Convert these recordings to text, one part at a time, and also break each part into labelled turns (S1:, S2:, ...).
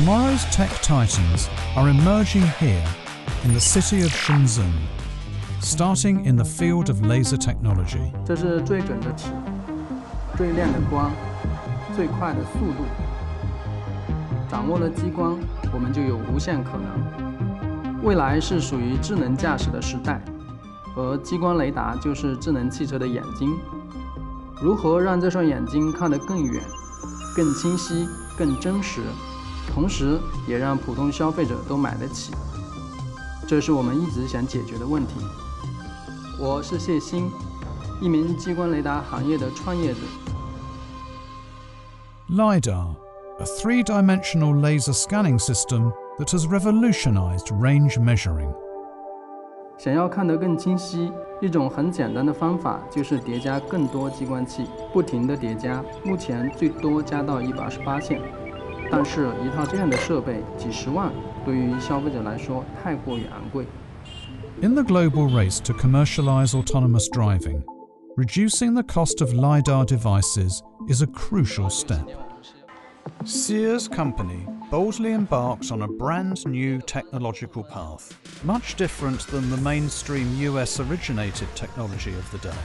S1: Tomorrow's tech titans are emerging here in the city of Shenzhen, starting in the field of laser technology.
S2: 这是最准的体，最亮的光，最快的速度。掌握了激光，我们就有无限可能。未来是属于智能驾驶的时代，而激光雷达就是智能汽车的眼睛。如何让这双眼睛看得更远、更清晰、更真实，同时也让普通消费者都买得起？这是我们一直想解决的问题。我是谢鑫，一名激光雷达行业的创业者。
S1: LiDAR, a three-dimensional laser scanning system that has revolutionized range measuring.
S2: 想要看得更清晰，一种很简单的方法就是叠加更多激光器，不停地叠加，目前最多加到128线。但是，一套这样的设备几十万，对于消费者来说太过于昂贵。
S1: In the global race to commercialize autonomous driving, reducing the cost of LiDAR devices is a crucial step. Sears Company boldly embarked on a brand new technological path, much different than the mainstream US-originated technology of the day.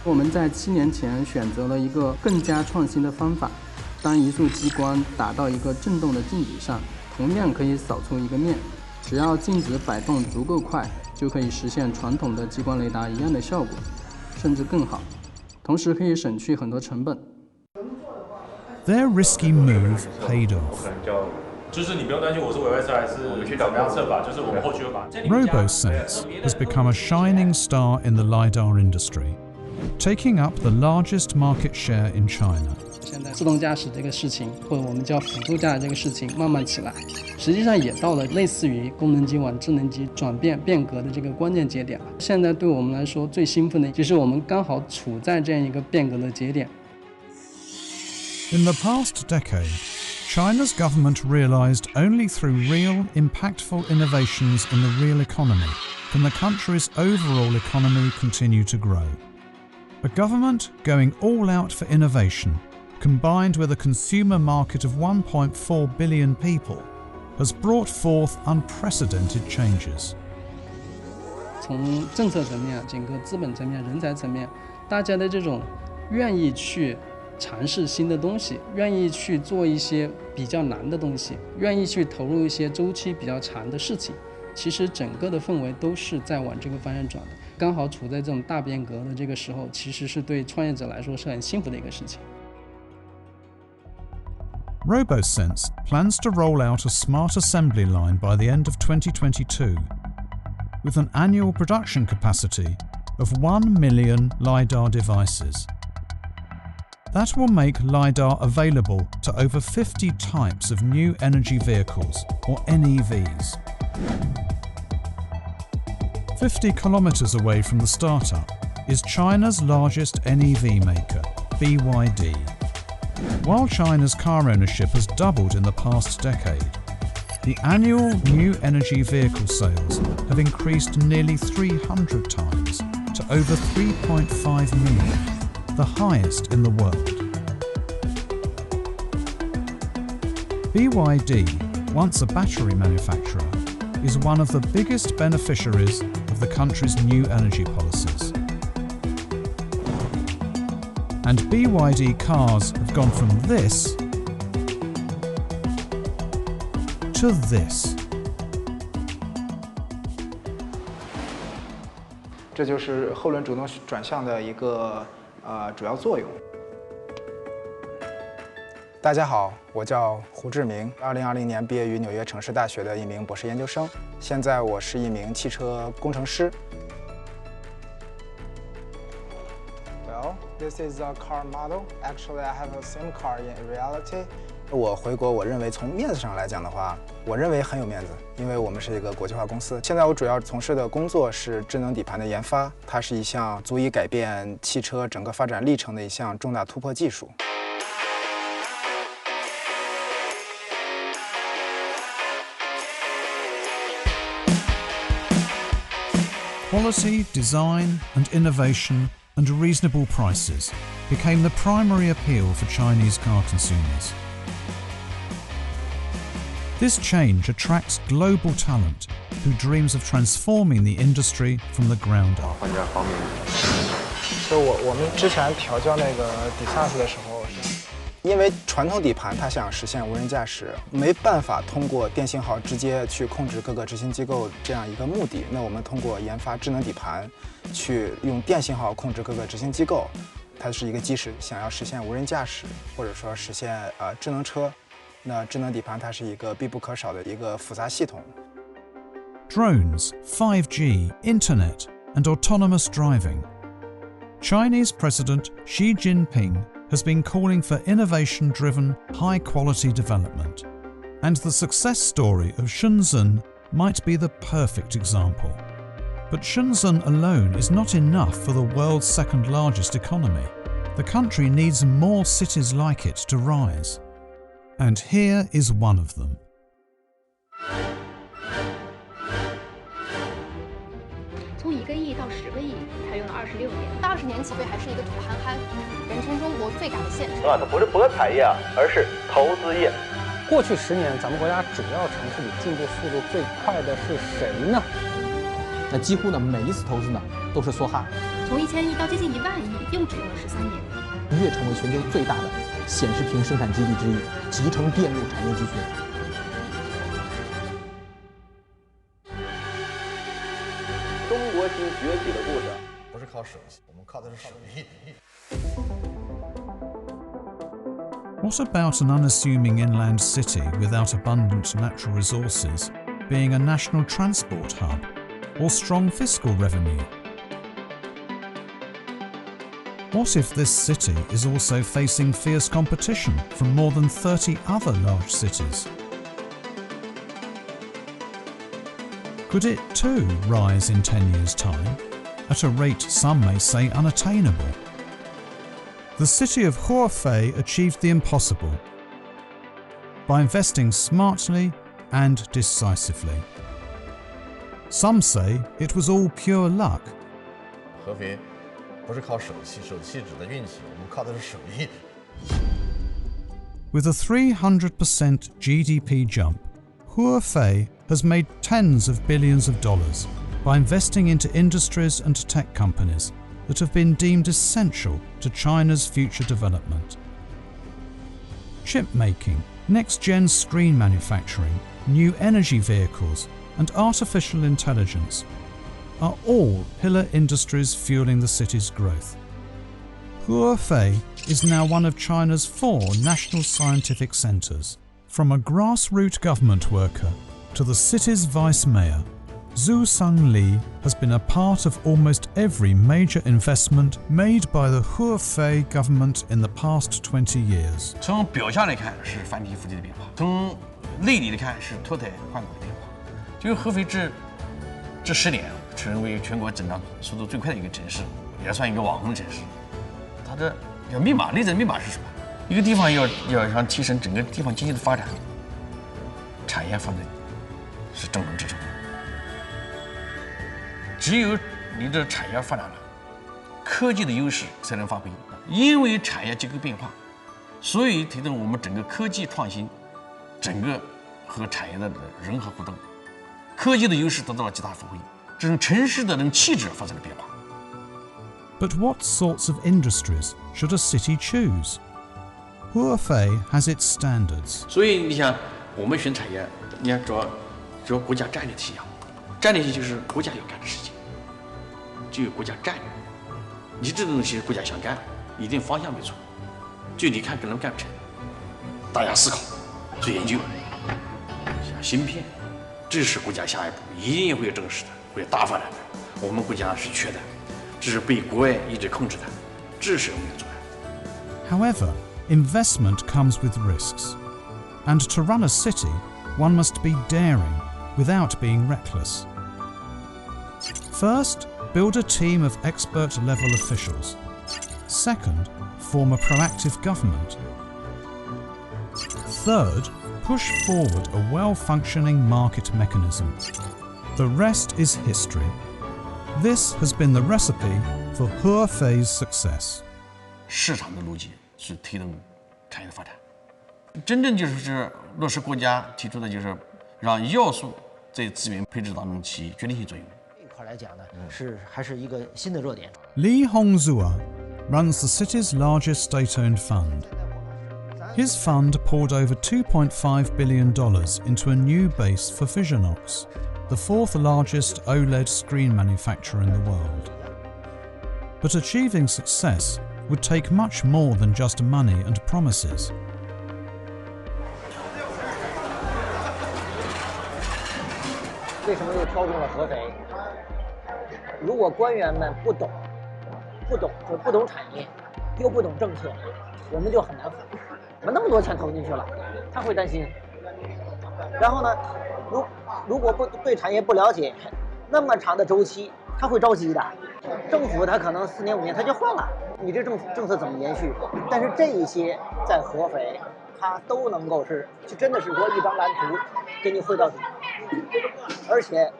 S2: 我们在7年前选择了一个更加创新的方法，当一束激光打到一个震动的镜子上，同样可以扫出一个面，只要镜子摆动足够快，就可以实现传统的激光雷达一样的效果，甚至更好，同时可以省去很多成本。
S1: Their risky move paid off.
S3: 就是你不用担心我是委外车还是我们去怎么样设法，就是我们后续会把。
S1: RoboSense has become a shining star in the LiDAR industry, taking up the largest market share in China.
S2: 现在自动驾驶这个事情，或者我们叫辅助驾驶这个事情慢慢起来，实际上也到了类似于功能机往智能机转变变革的这个关键节点了。现在对我们来说最兴奋的就是我们刚好处在这样一个变革的节点。
S1: In the past decade, China's government realized only through real, impactful innovations in the real economy can the country's overall economy continue to grow. A government going all out for innovation, combined with a consumer market of 1.4 billion people, has brought forth unprecedented changes.
S2: 从政策层面、整个资本层面、人才层面，大家的这种愿意去尝试新的东西，愿意去做一些比较难的东西，愿意去投入一些周期比较长的事情，其实整个的氛围都是在往这个方向转的。刚好处在这种大变革的这个时候，其实是对创业者来说是很幸福的一个事情。
S1: RoboSense plans to roll out a smart assembly line by the end of 2022, with an annual production capacity of 1 million LiDAR devices. That will make LiDAR available to over 50 types of new energy vehicles, or NEVs. 50 kilometers away from the startup is China's largest NEV maker, BYD. While China's car ownership has doubled in the past decade, the annual new energy vehicle sales have increased nearly 300 times to over 3.5 million, the highest in the world. BYD, once a battery manufacturer, is one of the biggest beneficiaries of the country's new energy policies. And BYD cars have gone from this to this.
S4: 这就是后轮主动转向的一个主要作用。大家好，我叫胡志明，2020年毕业于纽约城市大学的一名博士研究生，现在我是一名汽车工程师。Well, this is a car model. Actually, I have the same car in reality. 我回国，我认为从面子上来讲的话，我认为很有面子，因为我们是一个国际化公司。现在我主要从事的工作是智能底盘的研发，它是一项足以改变汽车整个发展历程的一项重大突破技术。
S1: Quality, design, and innovation, and reasonable prices became the primary appeal for Chinese car consumers. This change attracts global talent who dreams of transforming the industry from the ground up.
S3: 换件方便。
S4: 就我们之前调教那个底萨斯的时候，因为传统底盘它想实现无人驾驶，没办法通过电信号直接去控制各个执行机构这样一个目的。那我们通过研发智能底盘，去用电信号控制各个执行机构，它是一个基石。想要实现无人驾驶，或者说实现智能车，那智能底盘它是一个必不可少的一个复杂系统。
S1: Drones, 5G, internet, and autonomous driving. Chinese President Xi Jinping has been calling for innovation-driven, high-quality development, and the success story of Shenzhen might be the perfect example. But Shenzhen alone is not enough for the world's second-largest economy. The country needs more cities like it to rise. And here is one of them.
S5: 从1个亿到10个亿，采用了26年。到20年起飞还是一个土憨憨，人称中国最大的县城。
S6: 它不是博彩业，而是投资业。
S2: 过去10年，咱们国家主要城市里进步速度最快的是谁呢？那几乎呢每一次投资呢都是梭哈。
S5: 从1000亿到接近1万亿，又只用了13年。
S2: 跃成为全球最大的显示屏生产基地之一，集成电路产业集群。
S6: 中国新崛起的故事不是靠手气，我们靠的是手艺。
S1: What about an unassuming inland city without abundant natural resources, being a national transport hub, or strong fiscal revenue? What if this city is also facing fierce competition from more than 30 other large cities? Could it too rise in 10 years' time, at a rate some may say unattainable? The city of Hefei achieved the impossible by investing smartly and decisively. Some say it was all pure luck.
S6: 合肥不是靠手气，手气指的运气，我们靠的是手艺。
S1: With a 300% GDP jump, Hefei has made tens of billions of dollars by investing into industries and tech companies that have been deemed essential to China's future development. Chip making, next-gen screen manufacturing, new energy vehicles, and artificial intelligence are all pillar industries fueling the city's growth. Hefei is now one of China's 4 national scientific centres. From a grassroots government worker to the city's vice mayor, Zhu Sangli has been a part of almost every major investment made by the Hefei government in the past 20 years.
S7: 从表象来看是翻天覆地的变化，从内里来看是脱胎换骨的变化。就是合肥这10年成为全国增长速度最快的一个城市，也算一个网红城市。它的密码，内在密码是什么？一个地方要想提升整个地方经济的发展，产业放在是重中之重。只有你的产业发展了，科技的优势才能发挥。因为产业结构变化，所以推动我们整个科技创新，整个和产业的融合互动，科技的优势得到了极大发挥，这种城市的气质发生了变化。
S1: But what sorts of industries should a city choose? Hefei has its standards.
S7: 所以你想，我们选产业，你看主要国家战略性啊，战略性就是国家要干的事情，就有国家战略。你这东西国家想干，一定方向没错，就你看可能干不成，大家思考，做研究，像芯片，这是国家下一步一定会正视的，会大发展的。我们国家是缺的，这是被国外一直控制的，这是我们要做的。
S1: However, investment comes with risks, and to run a city, one must be daring without being reckless. First, build a team of expert-level officials. Second, form a proactive government. Third, push forward a well-functioning market mechanism. The rest is history. This has been the recipe for Hefei's success.
S7: 市场的逻辑是推动产业的发展，真正就是落实国家提出的，就是让要素在资源配置当中起决定性作用。
S8: 这块来讲呢，还是一个新的热点。
S1: Li Hongzhua runs the city's largest state-owned fund. His fund poured over $2.5 billion into a new base for Visionox, the fourth largest OLED screen manufacturer in the world. But achieving success would take much more than just money and promises.
S8: 为什么又挑中了合肥？如果官员们不懂产业，又不懂政策，我们就很难服。我们那么多钱投进去了，他会担心。然后呢，如果对产业不了解，那么长的周期，他会着急的。政府他可能4年5年他就换了，你这政策怎么延续？但是这一些在合肥，他都能够就真的是说一张蓝图给你绘到底，而且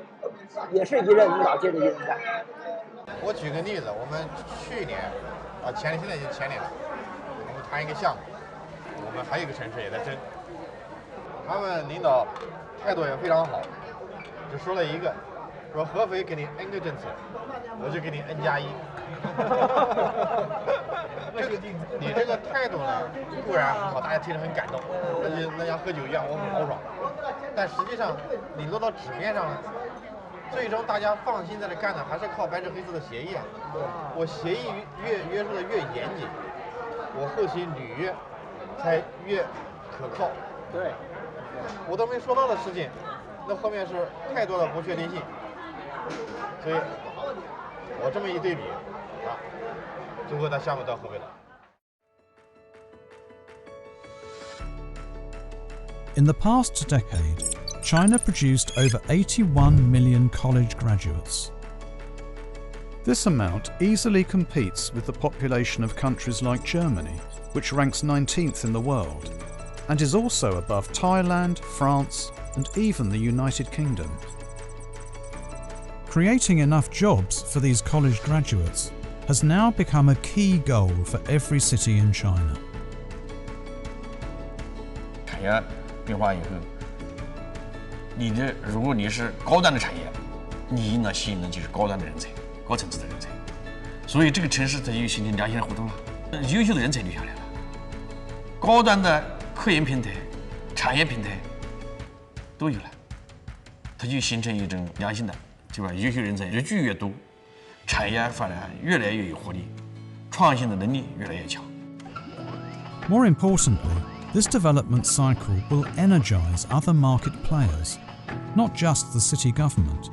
S8: 也是一任领导接着一任干。
S6: 我举个例子，我们去年现在已经前年了，我们谈一个项目，我们还有一个城市也在争，他们领导态度也非常好，只说了一个，说合肥给你 N 个政策，我就给你 N+1。你这个态度呢，固然很好，大家听着很感动，那像喝酒一样，我很豪爽。但实际上，你落到纸面上呢，最终大家放心在这干的，还是靠白纸黑字的协议啊。我协议约束的越严谨，我后期履约才越可靠。
S8: 对，
S6: 我都没说到的事情，那后面是太多的不确定性。所以，我这么一对比，最后他项目到合肥了。
S1: In the past decade, China produced over 81 million college graduates. This amount easily competes with the population of countries like Germany, which ranks 19th in the world, and is also above Thailand, France, and even the United Kingdom. Creating enough jobs for these college graduates has now become a key goal for every city in China.
S7: 产业变化以后，如果你是高端的产业，你呢吸引的就是高端的人才，高层次的人才，所以这个城市它就形成良性的互动了，优秀的人才留下来了，高端的科研平台、产业平台都有了，它就形成一种良性的，对吧？优秀人才越聚越多，产业发展越来越有活力，创新的能力越来越强。
S1: More importantly, this development cycle will energize other market players, not just the city government.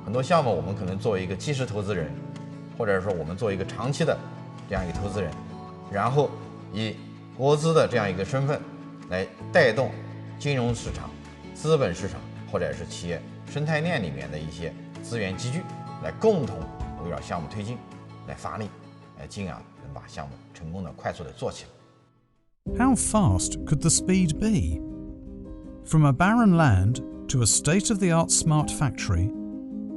S6: 很多项目我们可能作为一个基石投资人，或者说我们作为一个长期的这样一个投资人，然后以国资的这样一个身份来带动金融市场、资本市场或者是企业生态链里面的一些资源集聚，来共同围绕项目推进来发力，进而能把项目成功的、快速的做起来。
S1: How fast could the speed be? From a barren land to a state-of-the-art smart factory,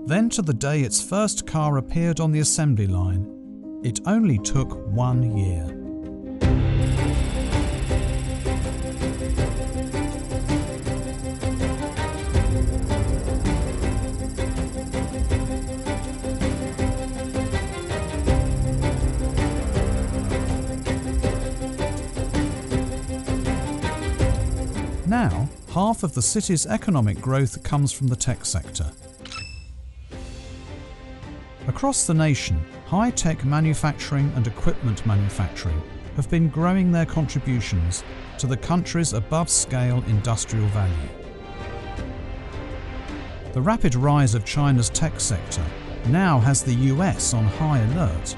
S1: then to the day its first car appeared on the assembly line, it only took 1 year. Now, half of the city's economic growth comes from the tech sector. Across the nation, high-tech manufacturing and equipment manufacturing have been growing their contributions to the country's above-scale industrial value. The rapid rise of China's tech sector now has the US on high alert.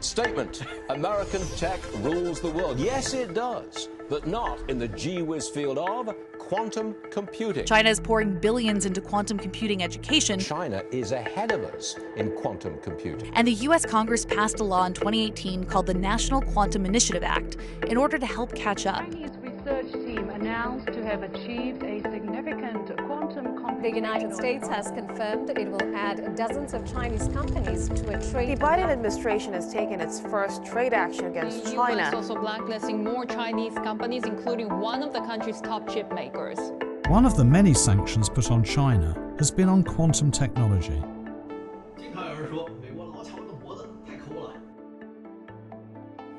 S9: Statement: American tech rules the world. Yes, it does, but not in the gee-whiz field of quantum computing.
S10: China is pouring billions into quantum computing education.
S9: China is ahead of us in quantum computing.
S10: And the US Congress passed a law in 2018 called the National Quantum Initiative Act in order to help catch up.
S11: The Chinese research team announced to have achieved a significant quantum computing.
S12: The United States has confirmed it will add dozens of Chinese companies to a trade.
S13: The Biden administration has taken its first trade action against China.
S14: The US also blacklisting more Chinese companies, including one of the country's top chip makers.
S1: One of the many sanctions put on China has been on quantum technology.
S15: 经常有人说美国老瞧我的脖子太抠了。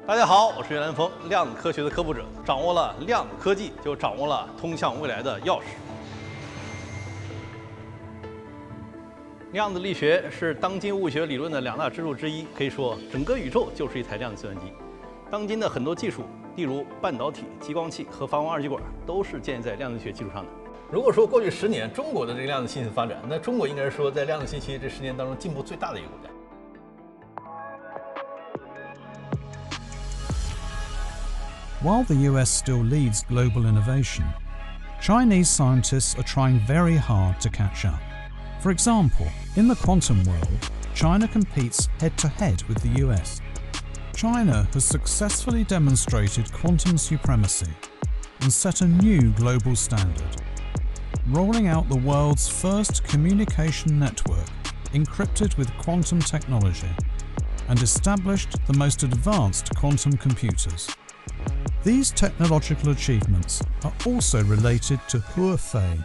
S15: 大家好，我是袁兰峰，量子科学的科普者。掌握了量子科技，就掌握了通向未来的钥匙。量子力学是当今物理学理论的两大支柱之一，可以说整个宇宙就是一台量子计算机。当今的很多技术，例如半导体、激光器和发光二极管，都是建立在量子力学基础上的。如果说过去10年中国的这个量子信息发展，那中国应该是说在量子信息这10年当中进步最大的一个国家。
S1: While the US still leads global innovation, Chinese scientists are trying very hard to catch up. For example, in the quantum world, China competes head-to-head with the US. China has successfully demonstrated quantum supremacy and set a new global standard, rolling out the world's first communication network encrypted with quantum technology and established the most advanced quantum computers. These technological achievements are also related to Huafei.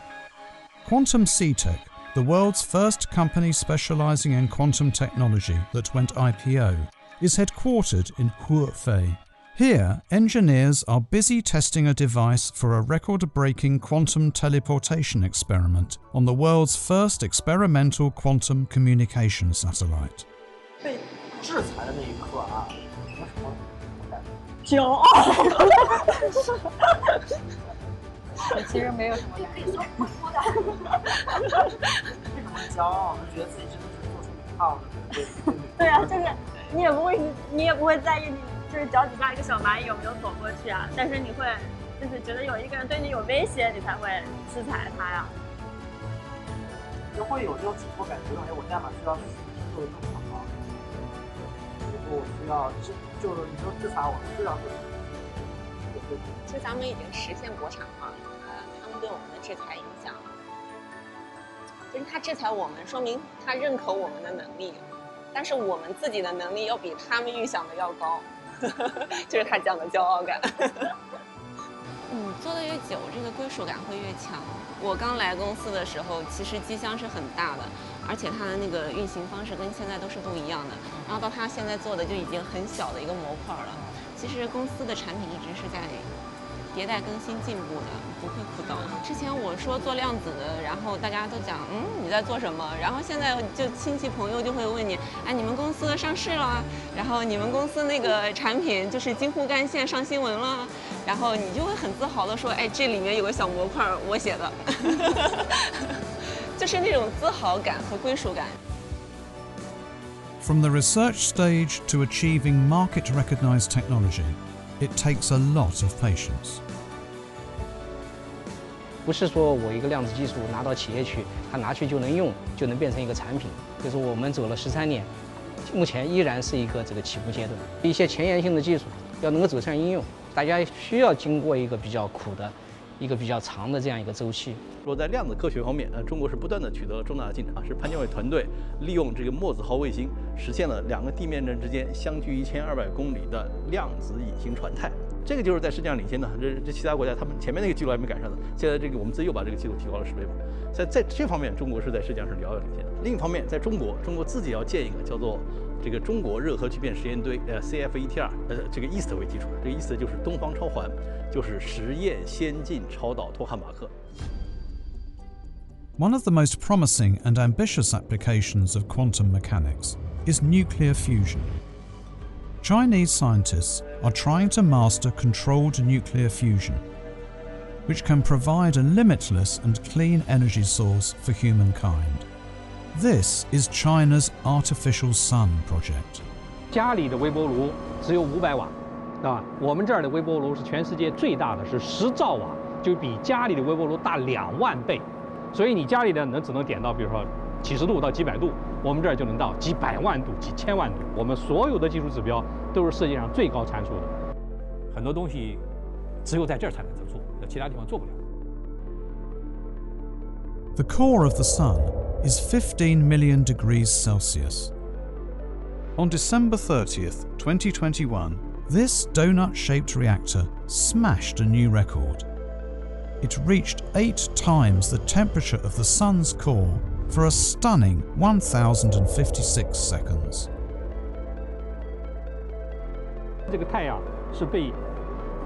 S1: Quantum CTech, the world's first company specializing in quantum technology that went IPO, is headquartered in Huafei. Here, engineers are busy testing a device for a record-breaking quantum teleportation experiment on the world's first experimental quantum communication satellite.
S16: 被制裁的那一刻啊，有什么感觉？
S17: 骄傲。我其实没有什么感觉。为什么
S16: 骄傲？就觉得自己真的是做出一套的。
S17: 对啊，就是你也不会在意你就是脚底下一个小蚂蚁有没有走过去啊，但是你会就是觉得有一个人对你有威胁，你才会制裁他呀。
S16: 就会有这种紧迫感觉，哎，我代码需要做得更好。如果我需要就是你说制裁我，至少是。
S18: 其实咱们已经实现国产化了，他们对我们的制裁影响，就是他制裁我们，说明他认可我们的能力，但是我们自己的能力要比他们预想的要高，就是他讲的骄傲感。做的越久，这个归属感会越强。我刚来公司的时候，其实机箱是很大的，而且它的那个运行方式跟现在都是不一样的。然后到他现在做的就已经很小的一个模块了。其实公司的产品一直是在迭代更新进步的，不会枯燥。之前我说做量子的，然后大家都讲你在做什么？然后现在就亲戚朋友就会问你，哎，你们公司上市了，然后你们公司那个产品就是京沪干线上新闻了，然后你就会很自豪的说，哎，这里面有个小模块我写的，就是那种自豪感和归属感。
S1: From the research stage to achieving market-recognized technology, it takes a lot of patience.
S19: 不是说我一个量子技术拿到企业去，它拿去就能用，就能变成一个产品。就是我们走了13年，目前依然是一个这个起步阶段。一些前沿性的技术要能够走向应用，大家需要经过一个比较苦的、一个比较长的这样一个周期。
S15: 说在量子科学方面，中国是不断的取得了重大的进展。是潘建伟团队利用这个墨子号卫星，实现了2个地面站之间相距1200公里的量子隐形传态。这个就是在世界上领先的，这其他国家他们前面那个记录还没赶上呢。现在这个我们自己又把这个记录提高了10倍嘛。在这方面，中国是在世界上是遥遥领先的。另一方面，在中国自己要建一个叫做这个中国热核聚变实验堆CFETR 这个 EAST 为基础，这个 EAST 就是东方超环，就是实验先进超导托汉马克。
S1: One of the most promising and ambitious applications of quantum mechanics is nuclear fusion. Chinese scientists are trying to master controlled nuclear fusion, which can provide a limitless and clean energy source for humankind. This is China's artificial sun project.
S20: 家里的微波炉只有500瓦，啊，我们这儿的微波炉是全世界最大的，是10兆瓦，就比家里的微波炉大2万倍。所以你家里的只能点到，比如说几十度到几百度，我们这儿就能到几百万度、几千万度。我们所有的技术指标都是世界上最高参数的。
S21: 很多东西
S20: 只有在这儿才能做，其他地方做不了。
S1: The core of the Sun is 15 million degrees Celsius. On December 30th, 2021, this donut-shaped reactor smashed a new record. It reached 8 times the temperature of the Sun's core for a stunning 1,056 seconds.
S20: 这个太阳是被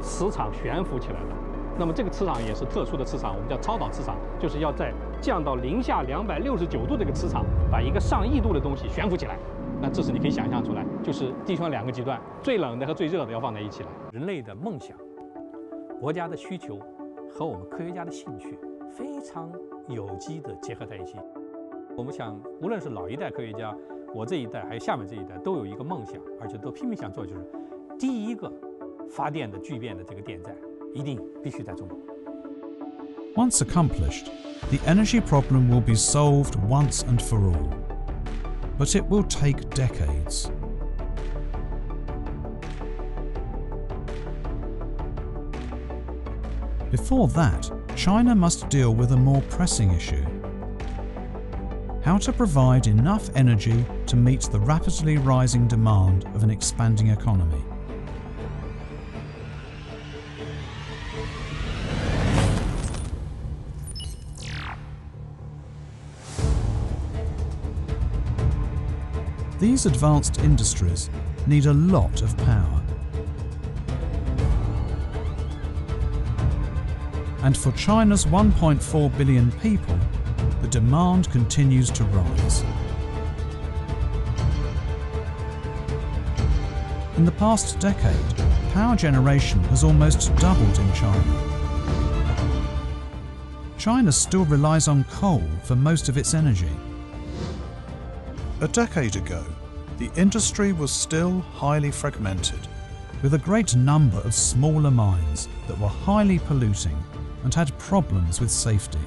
S20: 磁场悬浮起来的，那么这个磁场也是特殊的磁场，我们叫超导磁场，就是要在降到零下269度这个磁场，把一个上亿度的东西悬浮起来。那这是你可以想象出来，就是地球两个极端，最冷的和最热的要放在一起来。人类的梦想、国家的需求和我们科学家的兴趣非常有机地结合在一起。我们想，无论是老一代科学家，我这一代还有下面这一代，都有一个梦想，而且都拼命想做，就是第一个发电的聚变的这个电站一定必须在中国。
S1: Once accomplished, the energy problem will be solved once and for all. But it will take decades. Before that, China must deal with a more pressing issue: how to provide enough energy to meet the rapidly rising demand of an expanding economy. These advanced industries need a lot of power. And for China's 1.4 billion people, the demand continues to rise. In the past decade, power generation has almost doubled in China. China still relies on coal for most of its energy. A decade ago, the industry was still highly fragmented, with a great number of smaller mines that were highly polluting and had problems with safety.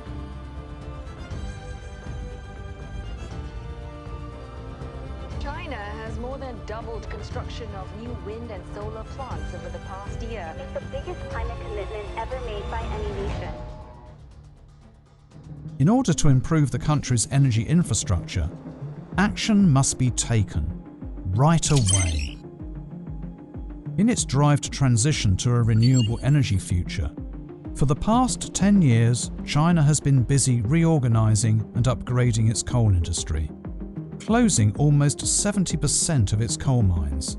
S12: China has more than doubled construction of new wind and solar plants over the past year.
S21: It's the biggest climate commitment ever made by any nation.
S1: In order to improve the country's energy infrastructure, action must be taken right away. In its drive to transition to a renewable energy future, for the past 10 years, China has been busy reorganizing and upgrading its coal industry, closing almost 70% of its coal mines,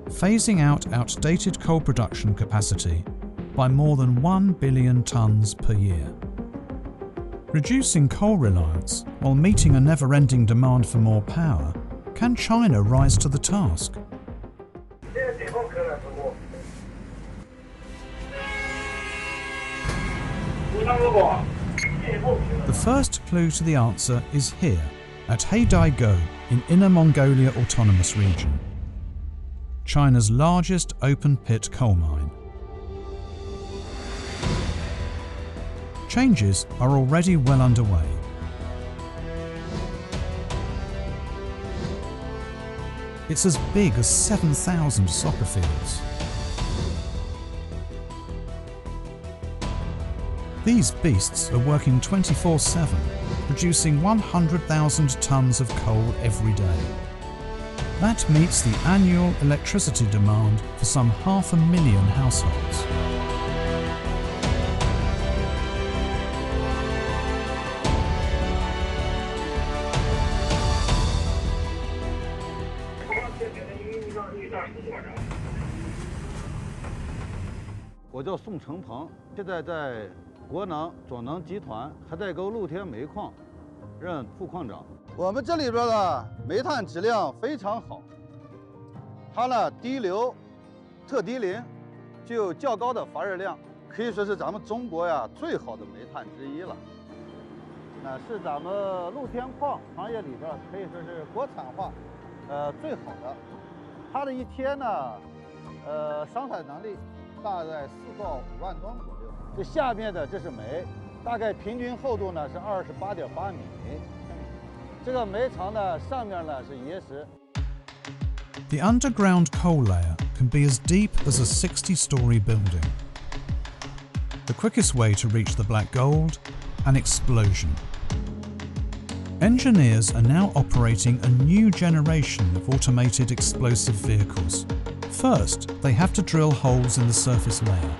S1: phasing out outdated coal production capacity by more than 1 billion tons per year. Reducing coal reliance while meeting a never-ending demand for more power, can China rise to the task? The first clue to the answer is here, at Heidai-go in Inner Mongolia Autonomous Region, China's largest open-pit coal mine. Changes are already well underway. It's as big as 7,000 soccer fields. These beasts are working 24/7, producing 100,000 tons of coal every day. That meets the annual electricity demand for some 500,000 households.
S22: "我叫宋成鹏，现在在国能左能集团海带沟露天煤矿任副矿长。我们这里边的煤炭质量非常好，它呢低硫、特低磷，具有较高的发热量，可以说是咱们中国呀最好的煤炭之一了。那是咱们露天矿行业里边可以说是国产化最好的。它的一天呢，生产能力大概4到5万吨左右。这下面的这是煤，大概平均厚度呢是28.8米。这个煤层呢上面呢是岩石。
S1: The underground coal layer can be as deep as a 60-story building. the quickest way to reach the black gold? An explosion. Engineers are now operating a new generation of automated explosive vehicles. First, they have to drill holes in the surface layer.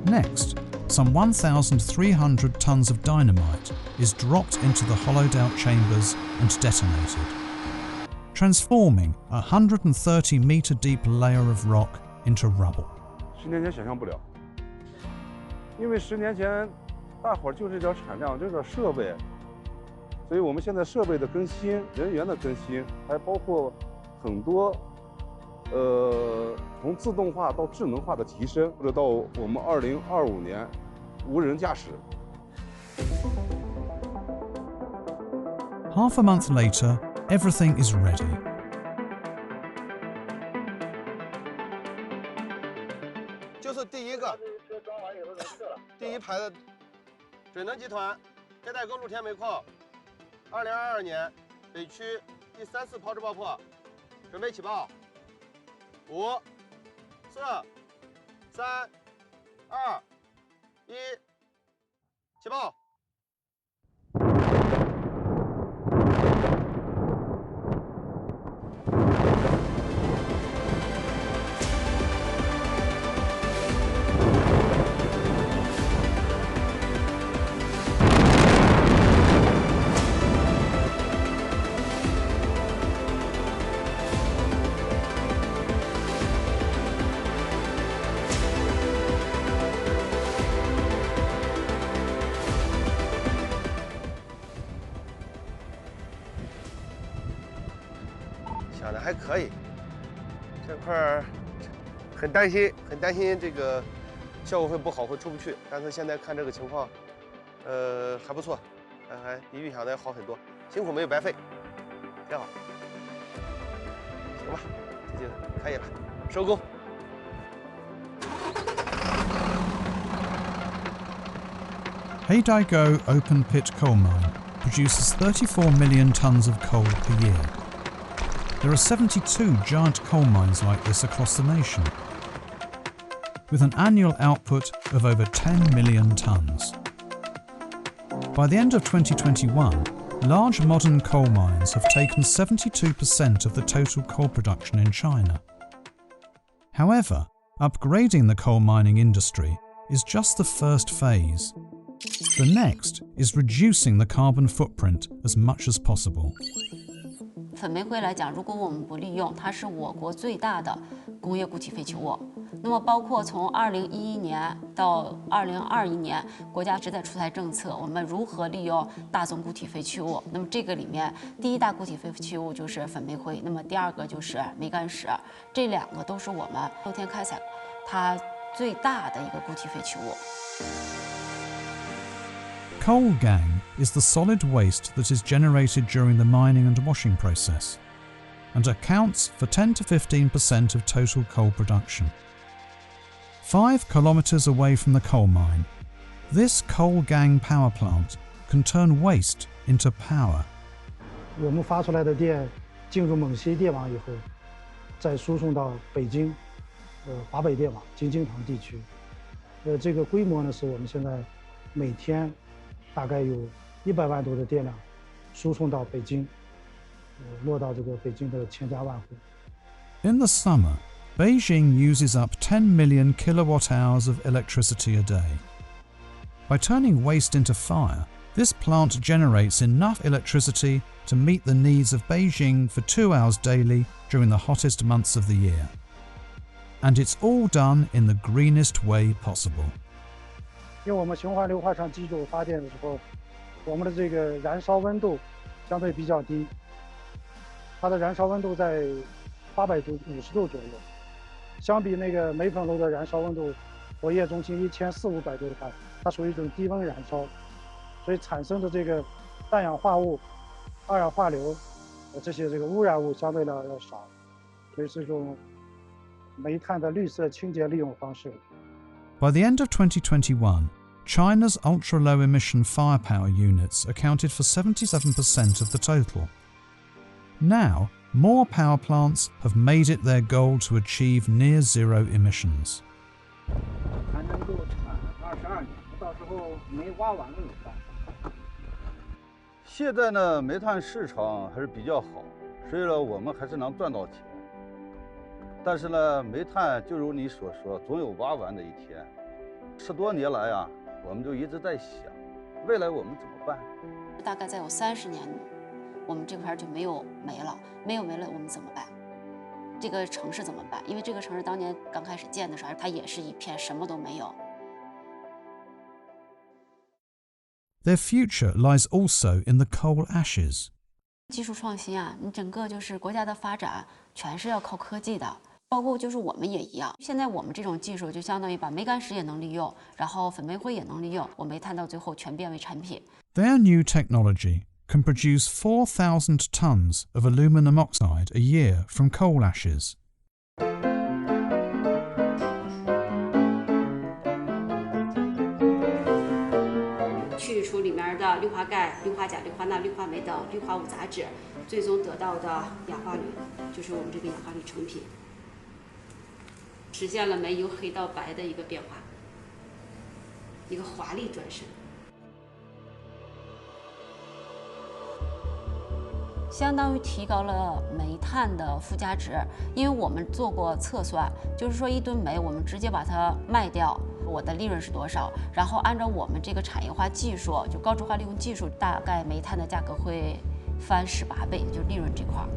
S1: Next, some 1,300 tons of dynamite is dropped into the hollowed-out chambers and detonated, transforming a 130-meter-deep layer of rock into rubble.
S3: 10年前想象不了，因为10年前大伙儿就这点产量，这点设备，所以我们现在设备的更新、人员的更新，还包括很多从自动化到智能化的提升，或者到我们2025年无人驾驶。
S1: Half a month later, everything is ready.
S4: 就是第一个，第一排的水能集团黑带沟露天煤矿，2022年北区第3次抛掷爆破，准备起爆。5、4、3、2、1，起爆！想的还可以，这块儿很担心这个效果会不好，会出不去。但是现在看这个情况，还不错，还比预想的要好很多，辛苦没有白费，挺好。行吧，这就可以了，收工。
S1: Heidaigo open pit coal mine produces 34 million tons of coal per year. There are 72 giant coal mines like this across the nation, with an annual output of over 10 million tons. By the end of 2021, large modern coal mines have taken 72% of the total coal production in China. However, upgrading the coal mining industry is just the first phase. The next is reducing the carbon footprint as much as possible.
S23: 粉煤灰来讲，如果我们不利用，它是我国最大的工业固体废弃物。那么，包括从2011年到2021年，国家一直在出台政策，我们如何利用大宗固体废弃物？那么这个里面，第一大固体废弃物就是粉煤灰，那么第二个就是煤矸石，这两个都是我们露天开采它最大的一个固体废弃物。
S1: Coal gang is the solid waste that is generated during the mining and washing process, and accounts for 10 to 15% of total coal production. 5 kilometers away from the coal mine, this coal gang power plant can turn waste into power.
S16: 我们发出来的电进入锰西电网以后，再输送到北京，华北电网京津塘地区。这个规模呢，是我们现在每天 大概有100万多的电量输送到北京，落到这个北京的千家万户。
S1: In the summer, Beijing uses up 10 million kilowatt hours of electricity a day. By turning waste into fire, this plant generates enough electricity to meet the needs of Beijing for 2 hours daily during the hottest months of the year. And it's all done in the greenest way possible.
S16: 因为我们循环硫化厂机组发电的时候，我们的这个燃烧温度相对比较低，它的燃烧温度在850度左右，相比那个煤粉炉的燃烧温度，活跃中心1400-1500度的看，它属于一种低温燃烧，所以产生的这个氮氧化物、二氧化硫这些污染物相对要少，所以是一种煤炭的绿色清洁利用方式。
S1: By the end of 2021, China's ultra-low emission firepower units accounted for 77% of the total. Now, more power plants have made it their goal to achieve near zero emissions.
S24: 还能够产
S2: 22年，到时候煤挖完了怎么办？
S22: 现在呢，煤炭市场还是比较好，所以呢，我们还是能赚到钱。但是呢，煤炭就如你所说，总有挖完的一天。10多年来啊，我们就一直在想，未来我们怎么办？
S23: 大概再有30年，我们这块就没有煤了，没有煤了，我们怎么办？这个城市怎么办？因为这个城市当年刚开始建的时候，它也是一片什么都没有。
S1: Their future lies also in the coal ashes.
S23: 技术创新啊，你整个就是国家的发展，全是要靠科技的。包括就是我们也一样，现在我们这种技术就相当于把煤矸石也能利用，然后粉煤灰也能利用，我煤炭到最后全变为产品。
S1: Their new technology can produce 4,000 tons of aluminum oxide a year from coal ashes.
S23: 去除里面的氯化钙、氯化钾、氯化钠、氯化镁等氯化物杂质，最终得到的氧化铝就是我们这个氧化铝成品，实现了煤由黑到白的一个变化，一个华丽转身。相当于提高了煤炭的附加值，因为我们做过测算，就是说1吨煤我们直接把它卖掉，我的利润是多少？然后按照我们这个产业化技术，就高质化利用技术，大概煤炭的价格会翻18倍，就利润这块儿，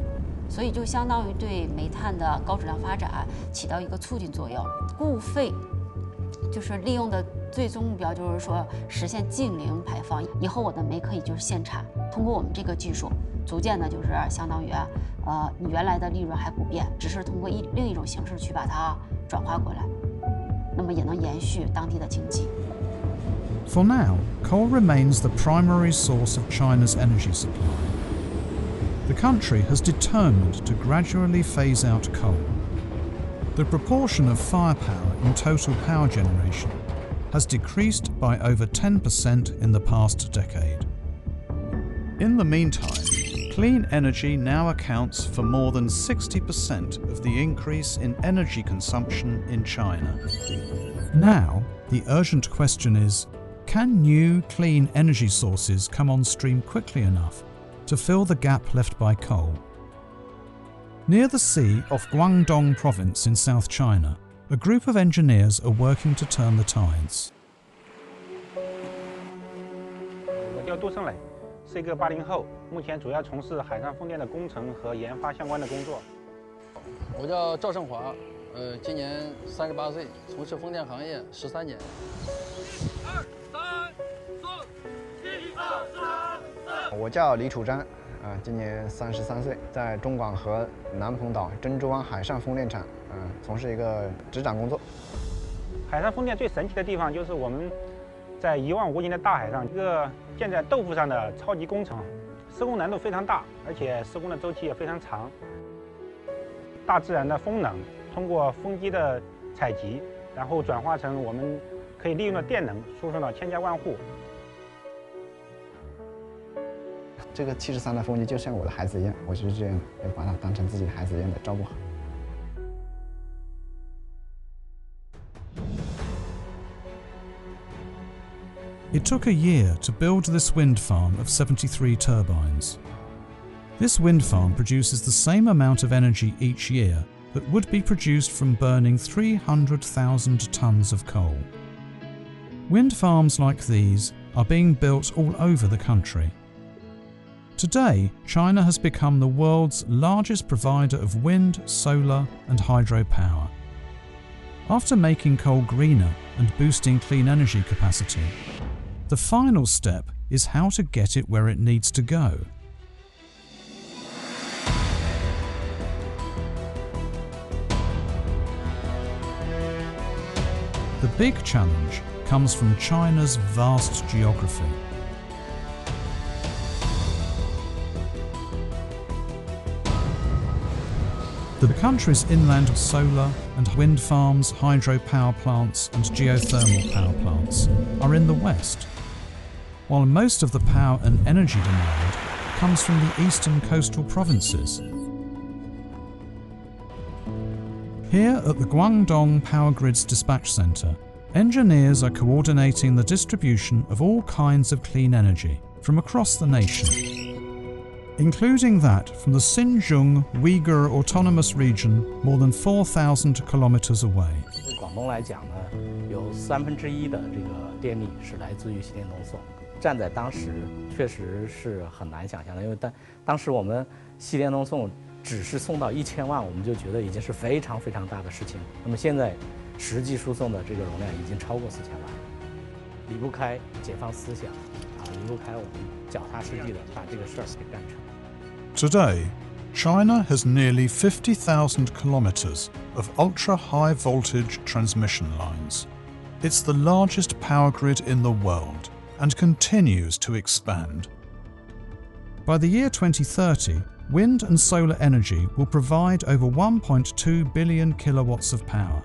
S23: 所以就相当于对煤炭的高质量发展起到一个促进作用。固废就是利用的最终目标，就是说实现净零排放。以后我的煤可以就是现产，通过我们这个技术。逐渐的，就是相当于，你原来的利润还不变，只是通过另一种形式去把它转化过来，那么也能延续当地的经济。
S1: For now, coal remains the primary source of China's energy supply. The country has determined to gradually phase out coal. The proportion of firepower in total power generation has decreased by over 10% in the past decade. In the meantime, clean energy now accounts for more than 60% of the increase in energy consumption in China. Now, the urgent question is, can new clean energy sources come on stream quickly enough to fill the gap left by coal? Near the sea off Guangdong province in South China, a group of engineers are working to turn the tides.
S2: 我叫杜胜磊。是一个80后，目前主要从事海上风电的工程和研发相关的工作。
S5: 我叫赵胜华，今年38岁，从事风电行业13年。
S8: 2、3、4、7、8、3。
S24: 我叫李楚章，今年33岁，在中广核南鹏岛珍珠湾海上风电场，从事一个执掌工作。
S2: 海上风电最神奇的地方就是我们在一望无际的大海上，一个建在豆腐上的超级工程，施工难度非常大，而且施工的周期也非常长。大自然的风能通过风机的采集，然后转化成我们可以利用的电能，输送到千家万户。
S24: 这个73的风机就像我的孩子一样，我就是这样，要把它当成自己的孩子一样的照顾好。
S1: It took a year to build this wind farm of 73 turbines. This wind farm produces the same amount of energy each year that would be produced from burning 300,000 tons of coal. Wind farms like these are being built all over the country. Today, China has become the world's largest provider of wind, solar and hydropower. After making coal greener and boosting clean energy capacity, the final step is how to get it where it needs to go. The big challenge comes from China's vast geography. The country's inland solar and wind farms, hydropower plants and geothermal power plants are in the west, while most of the power and energy demand comes from the eastern coastal provinces. Here at the Guangdong Power Grids Dispatch Centre, Engineers are coordinating the distribution of all kinds of clean energy from across the nation, including that from the Xinjiang Uyghur Autonomous Region more than 4,000 kilometers away.
S15: 广东来讲呢，有1/3的这个电力是来自于西电东送。站在当时，确实是很难想象的，因为当时我们西电东送只是送到1000万，我们就觉得已经是非常非常大的事情。那么现在实际输送的这个容量已经超过4000万，离不开解放思想离不开我们脚踏实地的把这个事儿给干成。
S1: Today, China has nearly 50,000 kilometers of ultra-high voltage transmission lines. It's the largest power grid in the world and continues to expand. By the year 2030, wind and solar energy will provide over 1.2 billion kilowatts of power,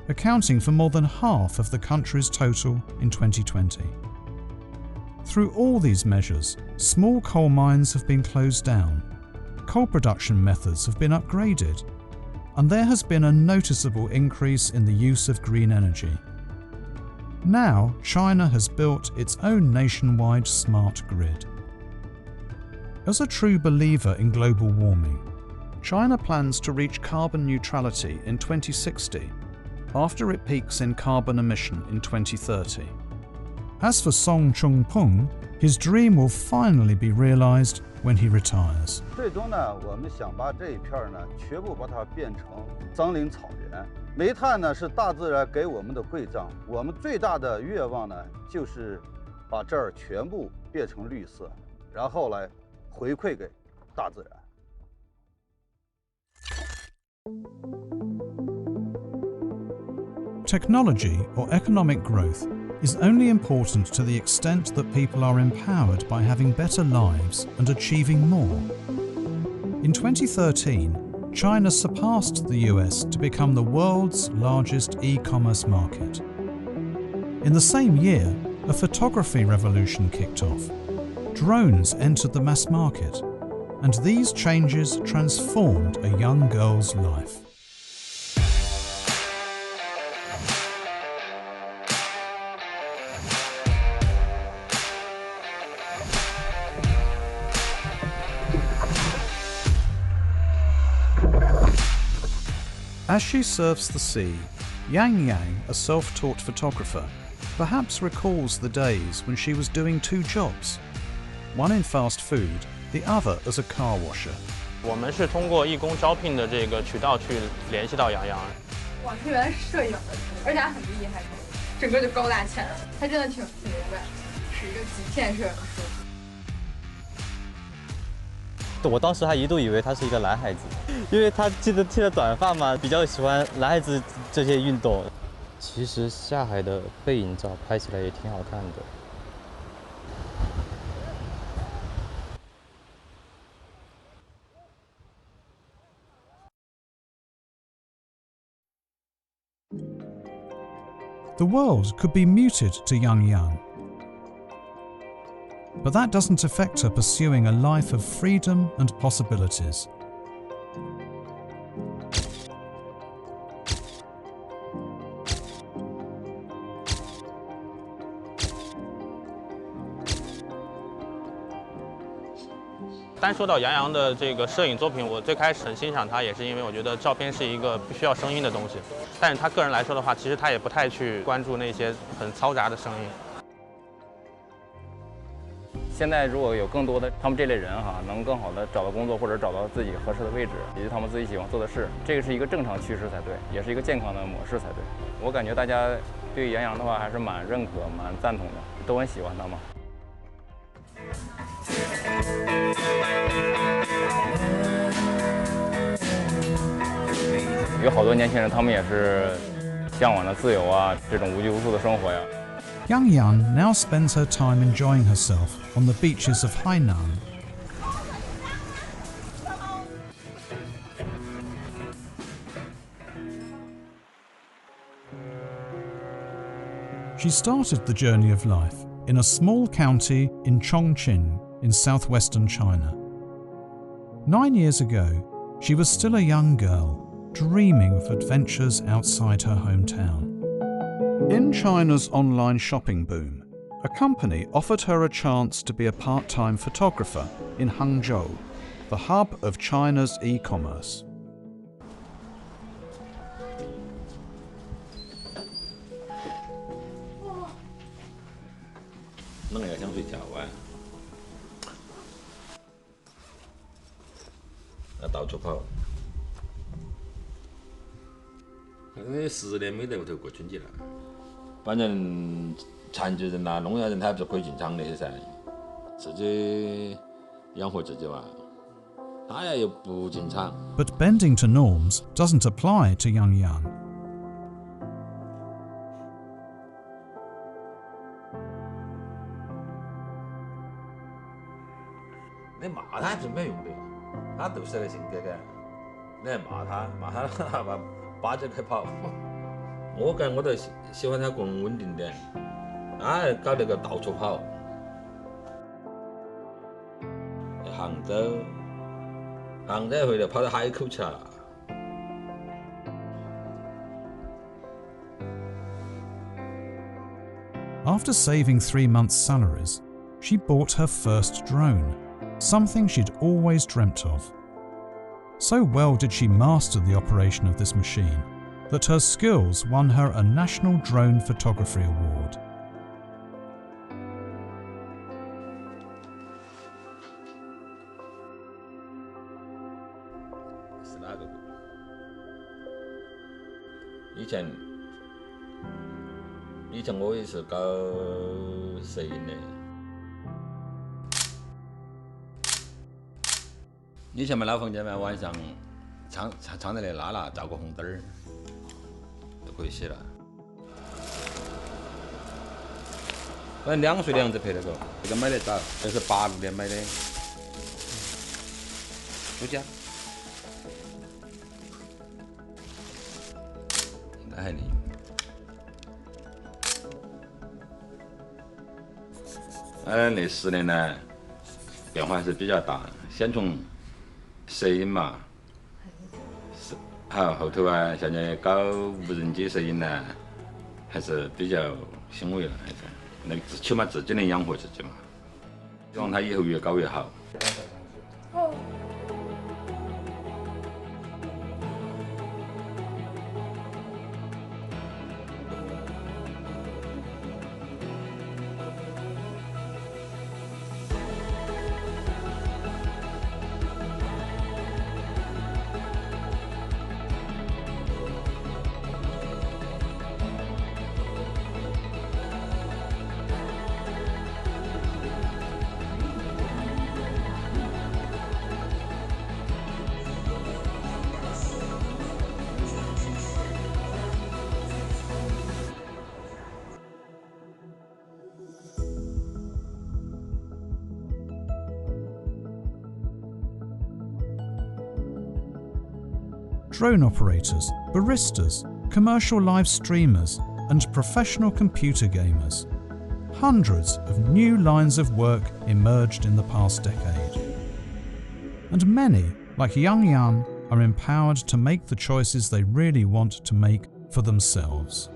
S1: accounting for more than half of the country's total in 2020. Through all these measures, small coal mines have been closed down, coal production methods have been upgraded, and there has been a noticeable increase in the use of green energy. Now, China has built its own nationwide smart grid. As a true believer in global warming, China plans to reach carbon neutrality in 2060, after it peaks in carbon emission in 2030. As for Song Chung-pung, his dream will finally be realized when he retires.
S22: 最终呢，我们想把这一片呢，全部把它变成桑林草原。煤炭呢是大自然给我们的馈赠，我们最大的愿望呢，就是把这儿全部变成绿色，然后来回馈给大自然。
S1: Technology or economic growth is only important to the extent that people are empowered by having better lives and achieving more. In 2013, China surpassed the US to become the world's largest e-commerce market. In the same year, a photography revolution kicked off. Drones entered the mass market, and these changes transformed a young girl's life. As she surfs the sea, Yang Yang, a self-taught photographer, perhaps recalls the days when she was doing 2 jobs, one in fast food, the other as a car washer.
S6: 我们是通过义工招聘的这个渠道去联系到杨洋。
S7: 哇，他原来是摄影的，而且还很厉害，整个就高大全。他真的挺牛的，是一个极限摄影师。
S9: 我当时还一度以为他是一个男孩子，因为他剃了短发嘛，比较喜欢男孩子这些运动。其实下海的背影照拍起来也挺好看的。
S1: The world could be muted to Yang Yang. But that doesn't affect her pursuing a life of freedom and possibilities.
S6: "单说到杨洋的这个摄影作品，我最开始很欣赏他，也是因为我觉得照片是一个不需要声音的东西。但是他个人来说的话，其实他也不太去关注那些很嘈杂的声音。
S10: 现在如果有更多的他们这类人能更好的找到工作，或者找到自己合适的位置，以及他们自己喜欢做的事，这个是一个正常趋势才对，也是一个健康的模式才对。我感觉大家对杨洋的话还是蛮认可、蛮赞同的，都很喜欢他嘛。有好多年轻人，他们也是向往着自由啊，这种无拘无束的生活呀。
S1: Yang Yang now spends her time enjoying herself on the beaches of Hainan. She started the journey of life in a small county in Chongqing in southwestern China. 9 years ago, she was still a young girl, dreaming of adventures outside her hometown. In China's online shopping boom, a company offered her a chance to be a part-time photographer in Hangzhou, the hub of China's e-commerce.
S11: 弄也想睡觉啊，到处跑。因为10年没在屋头过春节了，反正残疾人呐、聋哑人他不是可以进厂那些噻，自己养活自己嘛。他呀又不进厂。
S1: But bending to norms doesn't apply to Yang Yang.
S11: 你骂他还是没用的，他就是那个性格的。你还骂他，巴结开跑。我感觉我都喜欢他更稳定点，他还搞那个到处跑。杭州回来跑到海口去了。
S1: After saving 3 months' salaries, she bought her first drone, something she'd always dreamt of. So well did she master the operation of this machine that her skills won her a National Drone Photography Award.
S11: 以前我也是搞摄影的。以前嘛老房间嘛，晚上窗台里拉了，照个红灯儿就可以洗了。反正2岁的样子拍那个，这个买得早，这是86年买的，暑假。那还利用。那10年呢，变化还是比较大。先从摄影嘛，后头啊，现在搞无人机摄影呢，还是比较欣慰了，还是那起码自己能养活自己嘛。希望他以后越搞越好。
S1: Drone operators, baristas, commercial live streamers, and professional computer gamers. Hundreds of new lines of work emerged in the past decade. And many, like Yang Yan, are empowered to make the choices they really want to make for themselves.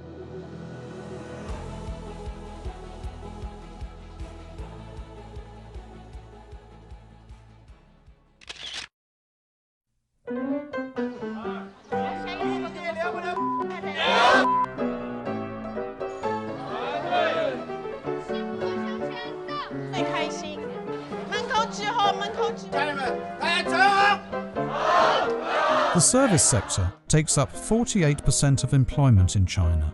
S1: The service sector takes up 48% of employment in China,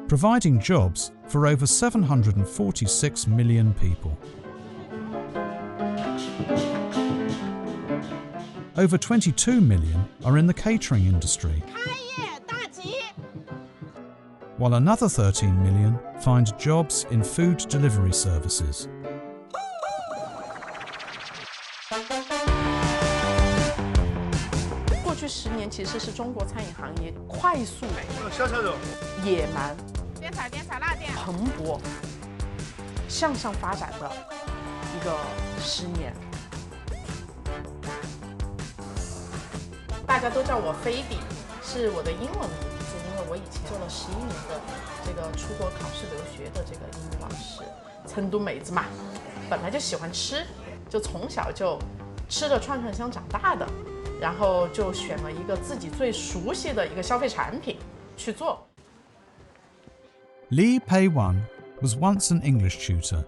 S1: providing jobs for over 746 million people. Over 22 million are in the catering industry, while another 13 million find jobs in food delivery services.
S13: 过去10年其实是中国餐饮行业快速、野蛮、蓬勃向上发展的一个10年。大家都叫我菲比，是我的英文名字，因为我以前做了11年的这个出国考试留学的这个英语老师，成都妹子嘛，本来就喜欢吃，就从小就吃着串串香长大的，然后就选了一个自己最熟悉的一个消费产品去做。
S1: Li Pei-wan was once an English tutor.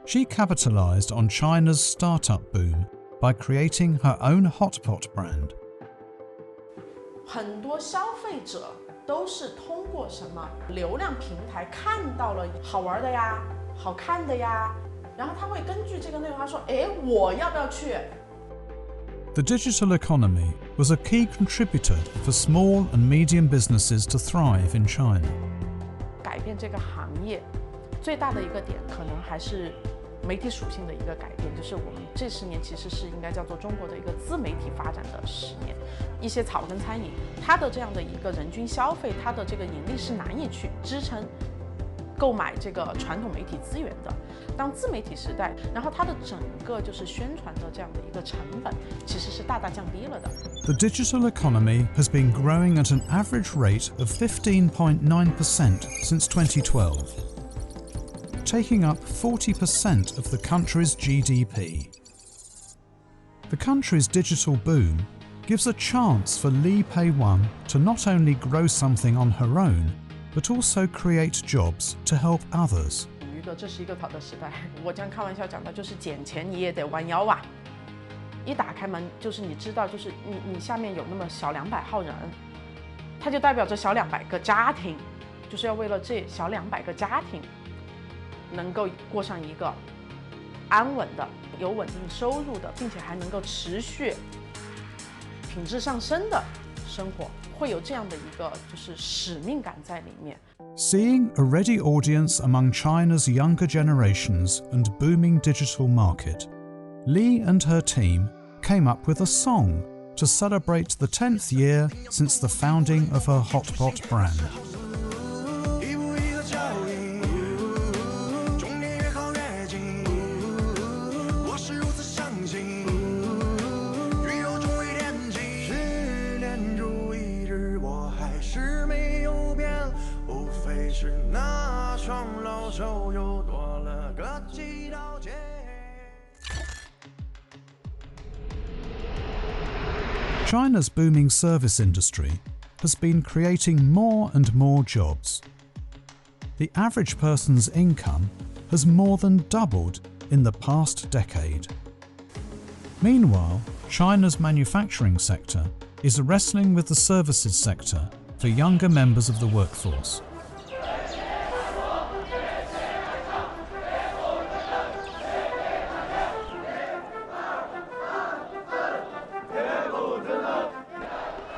S1: She capitalized on China's startup boom by creating her own hotpot brand.
S13: 很多消费者都是通过什么流量平台看到了好玩的呀、好看的呀，然后他会根据这个内容他说，哎，我要不要去？
S1: The digital economy was a key contributor for small and medium businesses to thrive in China.
S13: 改变这个行业最大的一个点，可能还是媒体属性的一个改变，就是我们这10年其实是应该叫做中国的一个自媒体发展的10年。一些草根餐饮，它的这样的一个人均消费，它的这个盈利是难以去支撑购买这个传统媒体资源的。当自媒体时代，然后它的整个就是宣传的这样的一个成本，其实是大大降低了的。
S1: The digital economy has been growing at an average rate of 15.9% since 2012, taking up 40% of the country's GDP. The country's digital boom gives a chance for Li Pei-wan to not only grow something on her own, but also create jobs to help others.
S13: 这是一个好的时代，我这样开玩笑讲的，就是捡钱你也得弯腰啊！一打开门，就是你知道，就是你下面有那么小200号人，它就代表着小200个家庭，就是要为了这小200个家庭能够过上一个安稳的、有稳定收入的，并且还能够持续品质上升的生活，会有这样的一个就是使命感在里面。
S1: Seeing a ready audience among China's younger generations and booming digital market, Li and her team came up with a song to celebrate the 10th year since the founding of her hotpot brand. China's booming service industry has been creating more and more jobs. The average person's income has more than doubled in the past decade. Meanwhile, China's manufacturing sector is wrestling with the services sector for younger members of the workforce.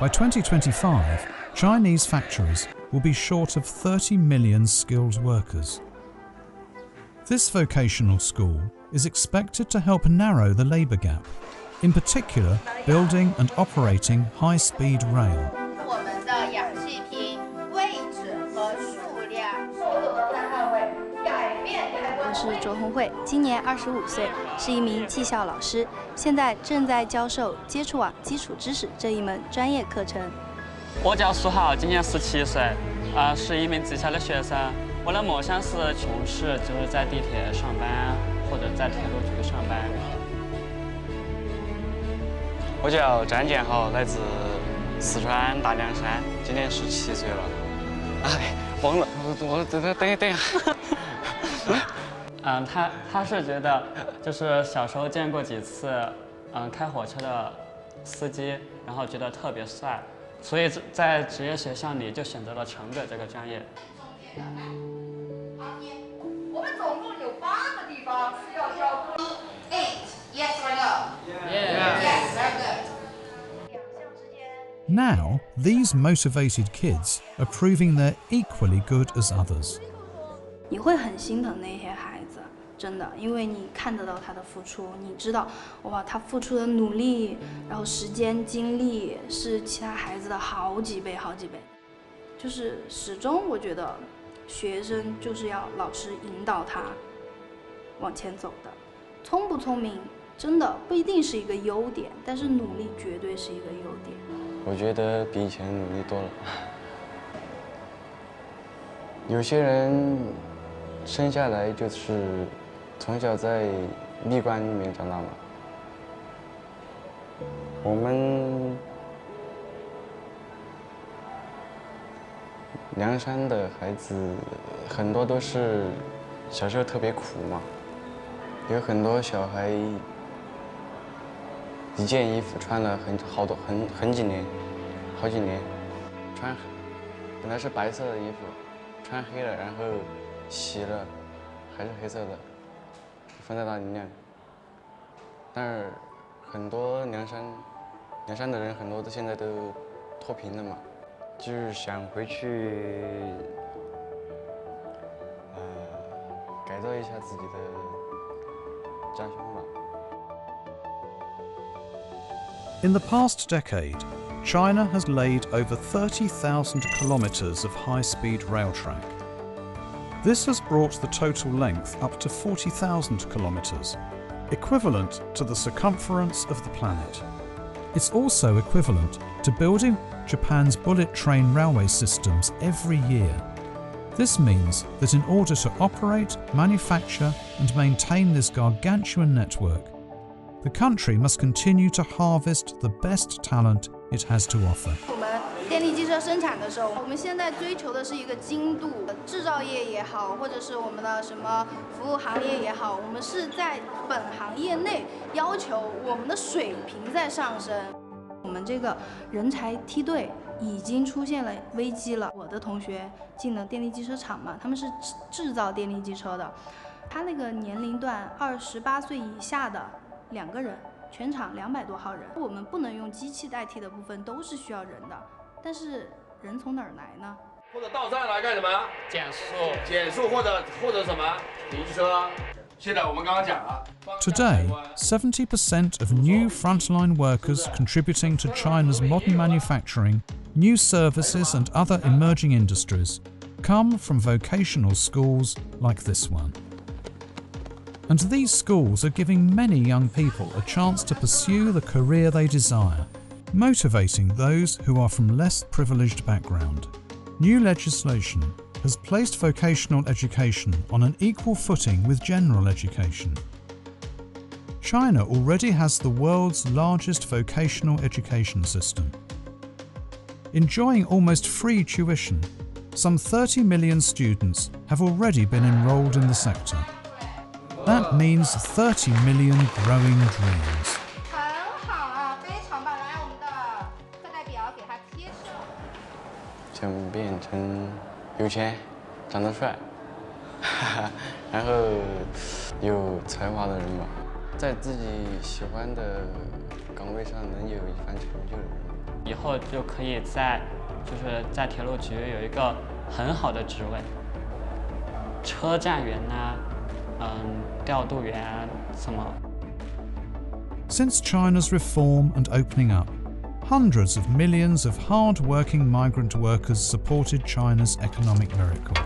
S1: By 2025, Chinese factories will be short of 30 million skilled workers. This vocational school is expected to help narrow the labour gap, in particular building and operating high-speed rail.
S14: 我是卓红慧，今年25岁，是一名技校老师，现在正在教授接触网基础知识这一门专业课程。
S17: 我叫苏浩，今年17岁，是一名技校的学生。我的梦想是从事就是在地铁上班或者在铁路局上班。我叫张建豪，来自四川大凉山，今年17岁了。哎，忘了，我等一下。他是觉得就是小时候见过几次，开火车的司机，然后觉得特别帅，所以在职业学校里就选择了城轨这个专业。
S18: 我们总共有8个地方是要教课。8. Yes or no? Yes. Very good.
S1: Now, these motivated kids are proving they're equally good as others.
S14: 你会很心疼那些孩子，真的，因为你看得到他的付出，你知道，哇，他付出的努力，然后时间精力是其他孩子的好几倍，好几倍。就是始终我觉得，学生就是要老师引导他往前走的。聪不聪明，真的不一定是一个优点，但是努力绝对是一个优点。
S17: 我觉得比以前努力多了。
S12: 有些人生下来就是从小在蜜罐里面长大嘛。我们凉山的孩子很多都是小时候特别苦嘛，有很多小孩一件衣服穿了好几年，好几年，穿本来是白色的衣服，穿黑了，然后洗了还是黑色的，放在那里晾。但是很多凉山的人很多现在都脱贫了嘛，就是想回去改造一下自己的家乡吧。
S1: In the past decade, China has laid over 30,000 kilometres of high-speed rail track. This has brought the total length up to 40,000 kilometres, equivalent to the circumference of the planet. It's also equivalent to building Japan's bullet train railway systems every year. This means that in order to operate, manufacture and maintain this gargantuan network, the country must continue to harvest the best talent it has to offer.
S14: 我们电力机车生产的时候，我们现在追求的是一个精度，制造业也好，或者是我们的什么服务行业也好，我们是在本行业内要求我们的水平在上升。我们这个人才梯队已经出现了危机了。我的同学进了电力机车厂嘛，他们是制造电力机车的，他那个年龄段28岁以下的2个人，全场200多号人，我们不能用机器代替的部分都是需要人的，但是人从哪儿来呢？
S8: 或者到站来干什么？减速或者什么？停车。现在我们刚刚讲了。
S1: Today, 70% of new frontline workers contributing to China's modern manufacturing, new services and other emerging industries come from vocational schools like this one. And these schools are giving many young people a chance to pursue the career they desire, motivating those who are from less privileged background. New legislation has placed vocational education on an equal footing with general education. China already has the world's largest vocational education system. Enjoying almost free tuition, some 30 million students have already been enrolled in the sector. That means 30 million growing dreams.
S18: 很好啊，非常棒！来，我们的课代表给他贴上。
S12: 想变成有钱、长得帅，然后有才华的人吧，在自己喜欢的岗位上能有一番成就的人。
S17: 以后就可以在铁路局有一个很好的职位，车站员呐。调度员什么。
S1: Since China's reform and opening up, hundreds of millions of hard-working migrant workers supported China's economic miracle.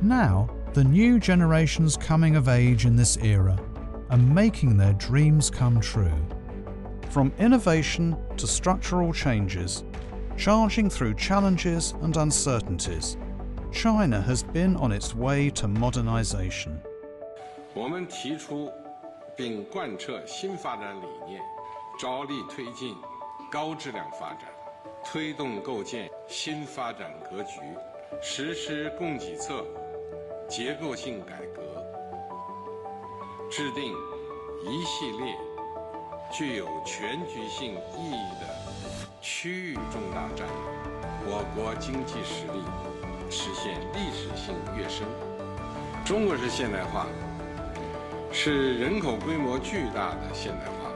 S1: Now, the new generations coming of age in this era are making their dreams come true. From innovation to structural changes, charging through challenges and uncertainties, China has been on its way to modernization.
S19: 我们提出并贯彻新发展理念，着力推进高质量发展，推动构建新发展格局，实施供给侧结构性改革，制定一系列具有全局性意义的区域重大战略，我国经济实力实现历史性跃升。中国式现代化是人口规模巨大的现代化，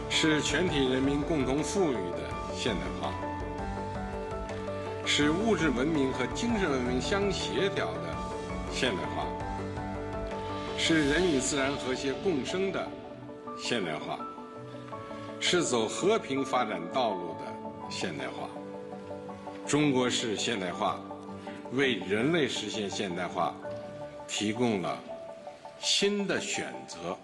S19: 是全体人民共同富裕的现代化，是物质文明和精神文明相协调的现代化，是人与自然和谐共生的现代化，是走和平发展道路的现代化。中国式现代化为人类实现现代化提供了新的选择